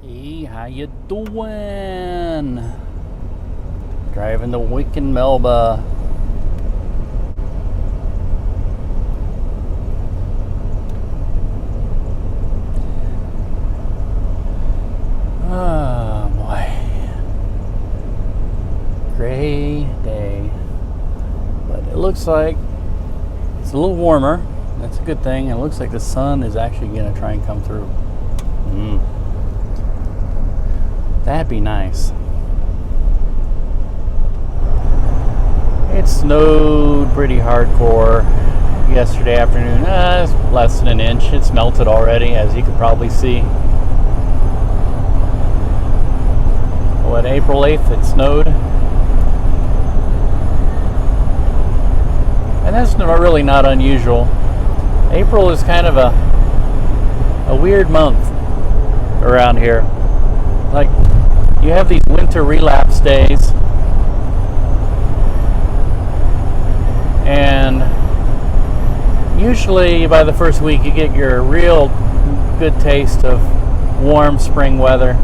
Hey, how you doing? Driving to Woik in Melba. Oh boy. Gray day. But it looks like it's a little warmer. That's a good thing. And it looks like the sun is actually going to try and come through. That'd be nice. It snowed pretty hardcore yesterday afternoon. It's less than an inch. It's melted already, as you could probably see. What, April 8th it snowed? And that's really not unusual. April is kind of a weird month around here. Like, you have these winter relapse days, and usually by the first week you get your real good taste of warm spring weather,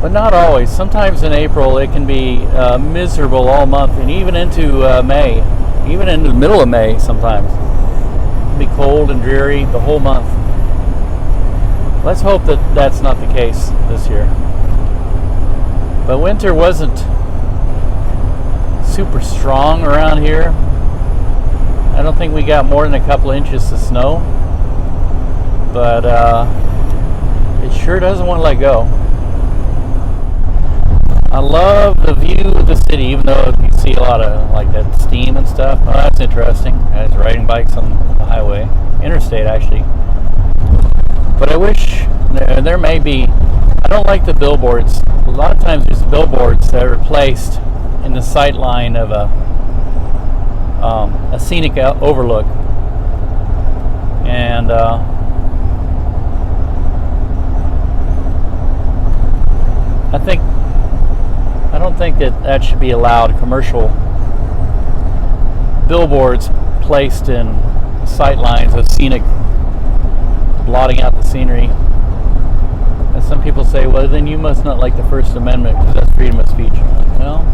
but not always. Sometimes in April it can be miserable all month, and even into May, even into the middle of May sometimes. It can be cold and dreary the whole month. Let's hope that that's not the case this year. But winter wasn't super strong around here. I don't think we got more than a couple inches of snow. But it sure doesn't want to let go. I love the view of the city, even though you see a lot of like that steam and stuff. Oh, that's interesting. Guys riding bikes on the highway, interstate actually. But I wish there may be. I don't like the billboards. A lot of times there's billboards that are placed in the sight line of a scenic overlook, and I don't think that should be allowed. Commercial billboards placed in sight lines of scenic, blotting out the scenery. And some people say, well, then you must not like the First Amendment because that's freedom of speech. Well,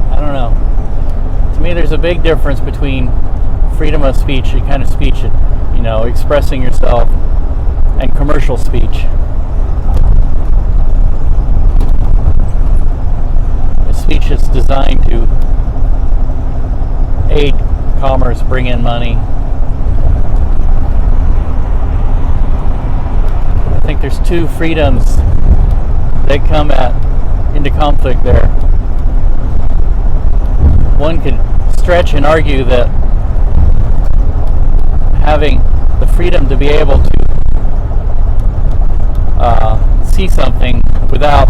I don't know. To me, there's a big difference between freedom of speech, the kind of speech, expressing yourself, and commercial speech. A speech that's designed to aid commerce, bring in money. I think there's two freedoms that come into conflict there. One could stretch and argue that having the freedom to be able to see something without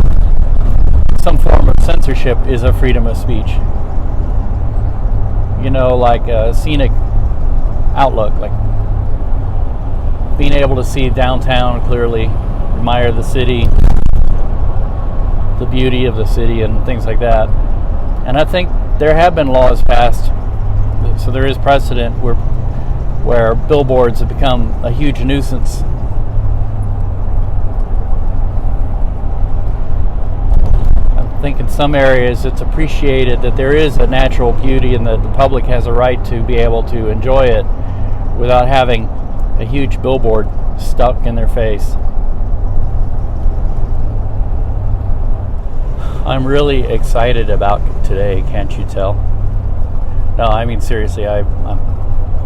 some form of censorship is a freedom of speech. Like a scenic outlook, like being able to see downtown clearly, admire the city, the beauty of the city, and things like that. And I think there have been laws passed, so there is precedent where billboards have become a huge nuisance. I think in some areas it's appreciated that there is a natural beauty and that the public has a right to be able to enjoy it without having a huge billboard stuck in their face. I'm really excited about today, can't you tell? No, I mean seriously, I'm a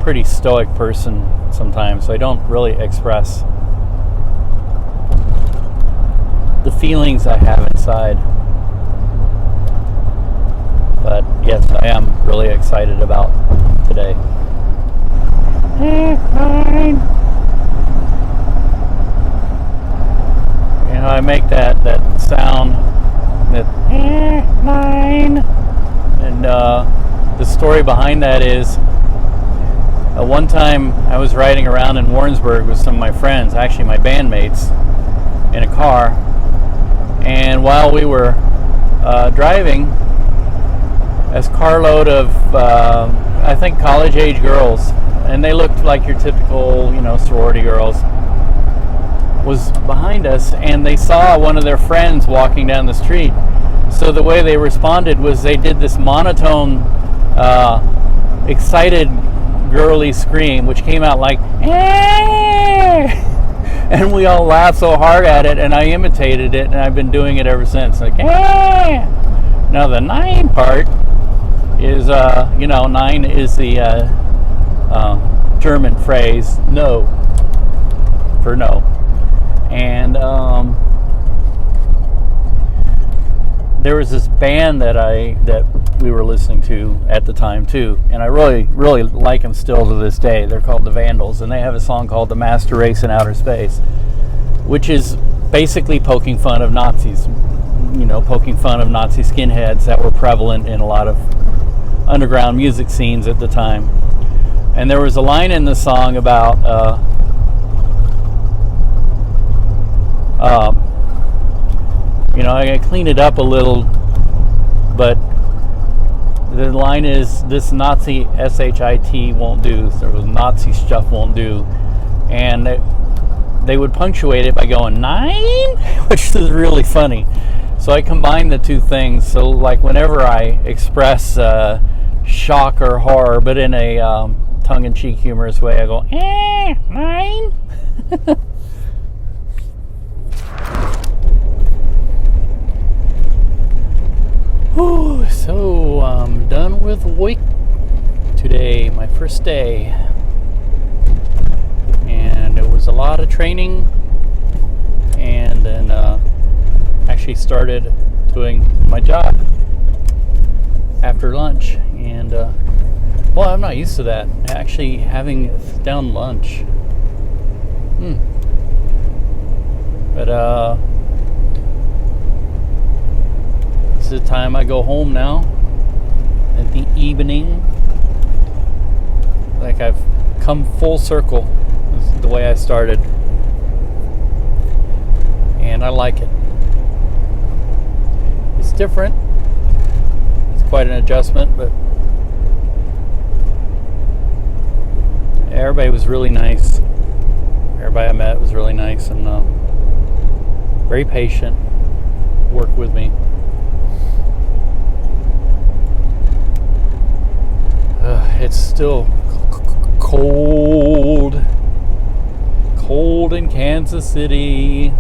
pretty stoic person sometimes, so I don't really express the feelings I have inside. But yes, I am really excited about today. I make that sound, that mine. And the story behind that is one time I was riding around in Warrensburg with some of my friends, actually my bandmates, in a car. And while we were driving, a carload of I think college-age girls, and they looked like your typical, sorority girls. was behind us, and they saw one of their friends walking down the street. So the way they responded was they did this monotone, excited, girly scream, which came out like, "Eh!" And we all laughed so hard at it, and I imitated it, and I've been doing it ever since. Like, "Eh!" Now the nine part is, nine is the German phrase no, for no. And there was this band that we were listening to at the time too, and I really, really like them still to this day. They're called the Vandals, and they have a song called "The Master Race in Outer Space," which is basically poking fun of Nazis. Poking fun of Nazi skinheads that were prevalent in a lot of underground music scenes at the time. And there was a line in the song about I cleaned it up a little, but the line is, "This Nazi shit won't do," so Nazi stuff won't do. And they would punctuate it by going, "9?" which is really funny. So I combined the two things. So like whenever I express shock or horror, but in a tongue-in-cheek humorous way, I go, 9? So I'm done with Woik today, my first day, and it was a lot of training, and then actually started doing my job after lunch. And I'm not used to that, actually having down lunch. But this is the time I go home now at the evening. Like I've come full circle. This is the way I started, and I like it. It's different. It's quite an adjustment, but everybody was really nice. Everybody I met was really nice and very patient. Worked with me. It's still cold in Kansas City.